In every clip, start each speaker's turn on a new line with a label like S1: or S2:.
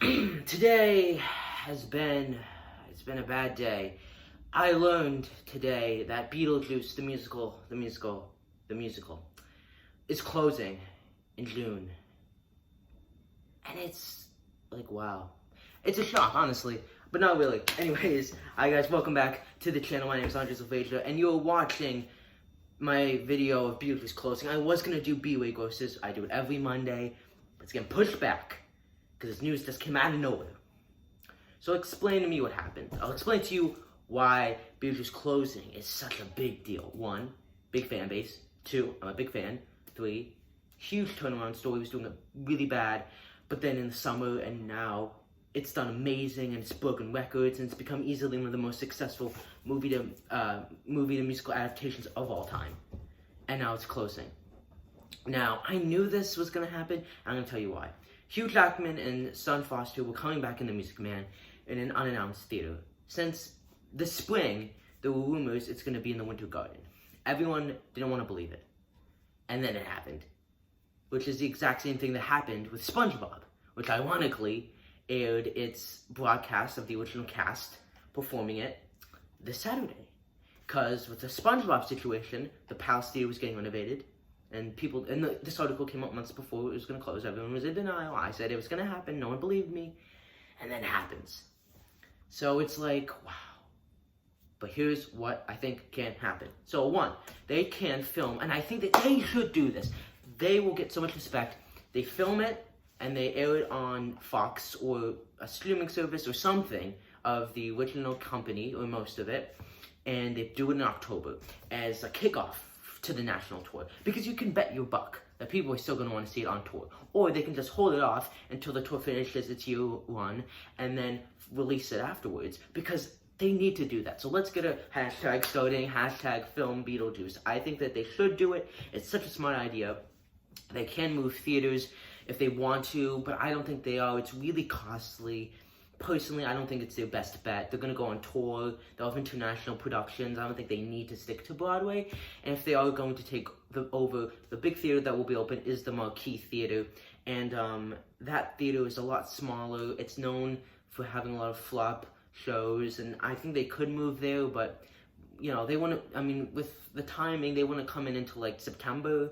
S1: Today it's been a bad day. I learned today that Beetlejuice, the musical, is closing in June. And it's like, wow. It's a shock, honestly, but not really. Anyways, hi guys, welcome back to the channel. My name is Andre Sylvasia, and you're watching my video of Beetlejuice closing. I was gonna do B-Way grosses. I do it every Monday. It's getting pushed back because this news just came out of nowhere. So explain to me what happened. I'll explain to you why Beetlejuice closing is such a big deal. 1, big fan base. 2, I'm a big fan. 3, huge turnaround story. It was doing it really bad, but then in the summer and now it's done amazing and it's broken records and it's become easily one of the most successful movie to musical adaptations of all time. And now it's closing. Now, I knew this was going to happen. I'm going to tell you why. Hugh Jackman and Son Foster were coming back in The Music Man in an unannounced theater. Since the spring, there were rumors it's going to be in the Winter Garden. Everyone didn't want to believe it. And then it happened. Which is the exact same thing that happened with SpongeBob, which ironically aired its broadcast of the original cast performing it this Saturday. Because with the SpongeBob situation, the Palace Theater was getting renovated. And this article came out months before it was going to close. Everyone was in denial. I said it was going to happen. No one believed me. And then it happens. So it's like, wow. But here's what I think can happen. So 1, they can film, and I think that they should do this. They will get so much respect. They film it, and they air it on Fox or a streaming service or something of the original company, or most of it. And they do it in October as a kickoff to the national tour, because you can bet your buck that people are still going to want to see it on tour, or they can just hold it off until the tour finishes its year 1 and then release it afterwards, because they need to do that. So let's get a hashtag starting, hashtag film Beetlejuice. I think that they should do it. It's such a smart idea. They can move theaters if they want to, but I don't think they are. It's really costly. Personally, I don't think it's their best bet. They're going to go on tour. They'll have international productions. I don't think they need to stick to Broadway. And if they are going to take over, the big theater that will be open is the Marquee Theater. And that theater is a lot smaller. It's known for having a lot of flop shows. And I think they could move there, but, you know, they want to, I mean, with the timing, they want to come in until, like, September.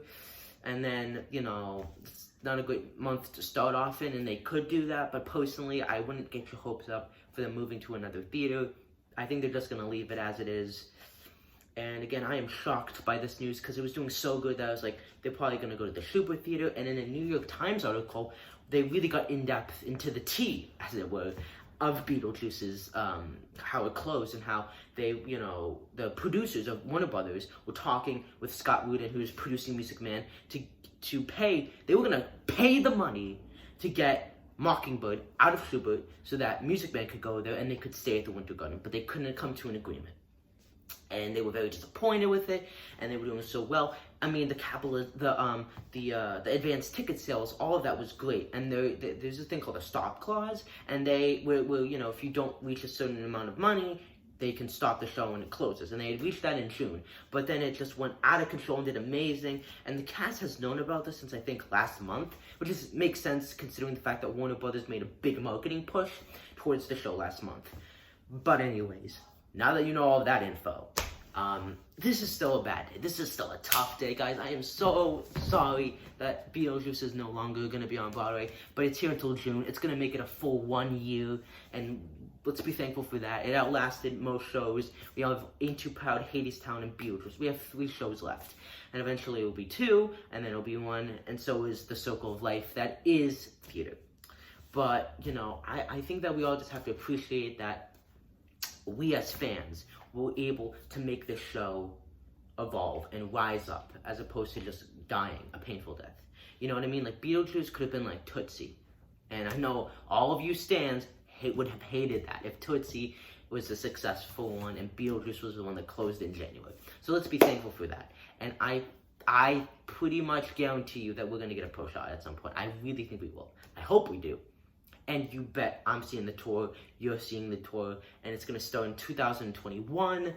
S1: And then, you know, it's not a good month to start off in, and they could do that, but personally, I wouldn't get your hopes up for them moving to another theater. I think they're just going to leave it as it is. And again, I am shocked by this news because it was doing so good that I was like, they're probably going to go to the Super Theater. And in a New York Times article, they really got in-depth into the tea, as it were, of Beetlejuice's, how it closed and how they, you know, the producers of Warner Brothers were talking with Scott Rudin, who's producing Music Man, to pay, they were going to pay the money to get Mockingbird out of Super so that Music Man could go there and they could stay at the Winter Garden, but they couldn't come to an agreement. And they were very disappointed with it, and they were doing so well. I mean, the advanced ticket sales, all of that was great. And there's a thing called a stop clause, and they will, you know, if you don't reach a certain amount of money, they can stop the show when it closes. And they had reached that in June, but then it just went out of control and did amazing. And the cast has known about this since I think last month, which makes sense considering the fact that Warner Brothers made a big marketing push towards the show last month. But anyways, now that you know all of that info, this is still a bad day. This is still a tough day, guys. I am so sorry that Beetlejuice is no longer going to be on Broadway, but it's here until June. It's going to make it a full 1 year, and let's be thankful for that. It outlasted most shows. We have Ain't Too Proud, Hadestown, and Beetlejuice. We have 3 shows left, and eventually it will be 2, and then it'll be 1, and so is The Circle of Life. That is theater. But, you know, I think that we all just have to appreciate that we as fans were able to make this show evolve and rise up as opposed to just dying a painful death. You know what I mean? Like, Beetlejuice could have been like Tootsie. And I know all of you stans would have hated that if Tootsie was a successful one and Beetlejuice was the one that closed in January. So let's be thankful for that. And I pretty much guarantee you that we're going to get a pro shot at some point. I really think we will. I hope we do. And you bet I'm seeing the tour, you're seeing the tour, and it's going to start in 2021,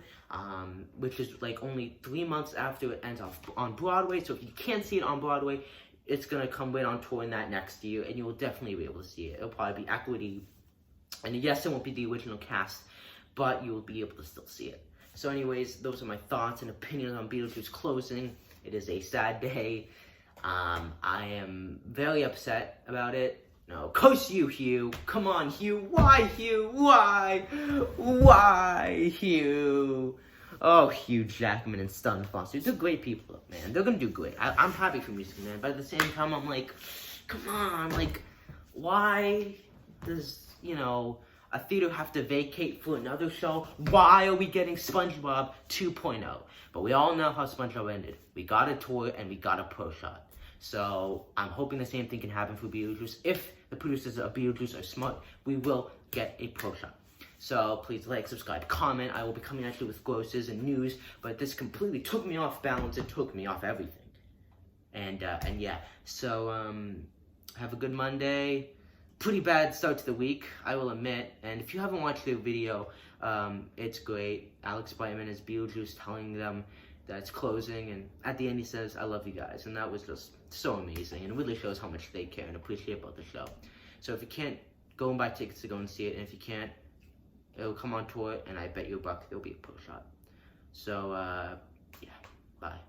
S1: which is like only 3 months after it ends off on Broadway. So if you can't see it on Broadway, it's gonna come right on tour in that next year, and you will definitely be able to see it. It'll probably be equity, and yes, it won't be the original cast, but you will be able to still see it. So anyways, those are my thoughts and opinions on Beetlejuice closing. It is a sad day. I am very upset about it. No, curse you, Hugh. Come on, Hugh. Why, Hugh? Why? Why, Hugh? Oh, Hugh Jackman and Stun Foster. They're great people, man. They're gonna do great. I'm happy for Music Man, but at the same time, I'm like, come on. Like, why does, a theater have to vacate for another show? Why are we getting SpongeBob 2.0? But we all know how SpongeBob ended. We got a tour and we got a pro shot. So I'm hoping the same thing can happen for Beetlejuice. If the producers of Beetlejuice are smart, we will get a pro shot. So please like, subscribe, comment. I will be coming at you with grosses and news, but this completely took me off balance. It took me off everything. And yeah, so have a good Monday. Pretty bad start to the week, I will admit. And if you haven't watched their video, it's great. Alex Brightman is Beetlejuice telling them that it's closing, and at the end he says, "I love you guys," and that was just so amazing, and it really shows how much they care and appreciate about the show. So if you can't, go and buy tickets to go and see it, and if you can't, it'll come on tour, and I bet you $1 there'll be a pro shot. So yeah, bye.